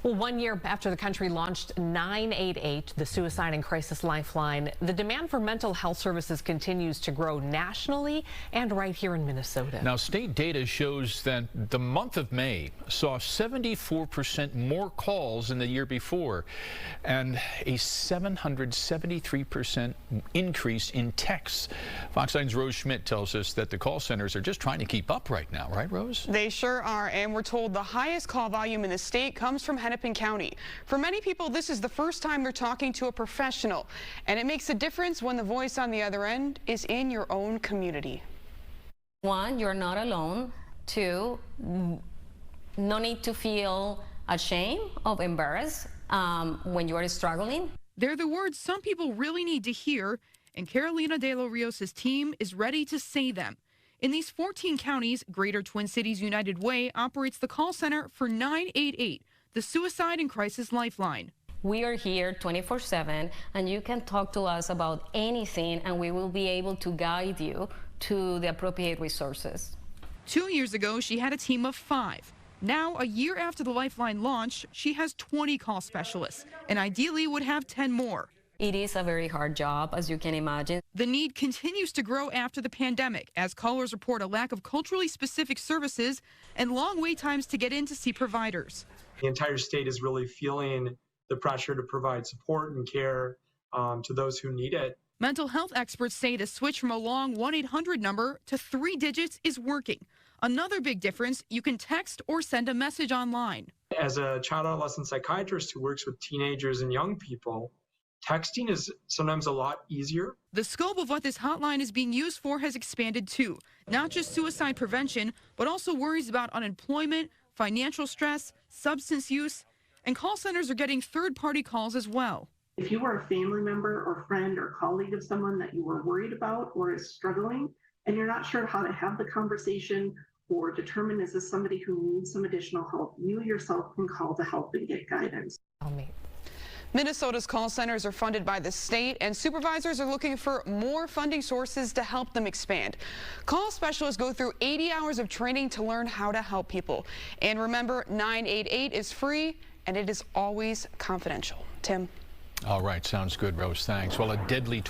Well, 1 year after the country launched 988, the Suicide and Crisis Lifeline, the demand for mental health services continues to grow nationally and right here in Minnesota. Now, state data shows that the month of May saw 74% more calls than the year before and a 773% increase in texts. Fox 9's Rose Schmidt tells us that the call centers are just trying to keep up right now, right, Rose? They sure are, and we're told the highest call volume in the state comes from Hennepin County. For many people, this is the first time they're talking to a professional, and it makes a difference when the voice on the other end is in your own community. One, you're not alone. Two, no need to feel ashamed or embarrassed when you are struggling. They're the words some people really need to hear, and Carolina De Los Rios' team is ready to say them. In these 14 counties, Greater Twin Cities United Way operates the call center for 988, the Suicide and Crisis Lifeline. We are here 24/7, and you can talk to us about anything, and we will be able to guide you to the appropriate resources. 2 years ago, she had a team of 5. Now, a year after the Lifeline launch, she has 20 call specialists, and ideally would have 10 more. It is a very hard job, as you can imagine. The need continues to grow after the pandemic, as callers report a lack of culturally specific services and long wait times to get in to see providers. The entire state is really feeling the pressure to provide support and care to those who need it. Mental health experts say the switch from a long 1-800 number to 3 digits is working. Another big difference, you can text or send a message online. As a child adolescent psychiatrist who works with teenagers and young people, texting is sometimes a lot easier. The scope of what this hotline is being used for has expanded too. Not just suicide prevention, but also worries about unemployment, financial stress, substance use, and call centers are getting third-party calls as well. If you are a family member or friend or colleague of someone that you were worried about or is struggling, and you're not sure how to have the conversation or determine is this somebody who needs some additional help, you yourself can call to help and get guidance. Minnesota's call centers are funded by the state, and supervisors are looking for more funding sources to help them expand. Call specialists go through 80 hours of training to learn how to help people. And remember, 988 is free, and it is always confidential. Tim? All right, sounds good, Rose. Thanks. Well, a deadly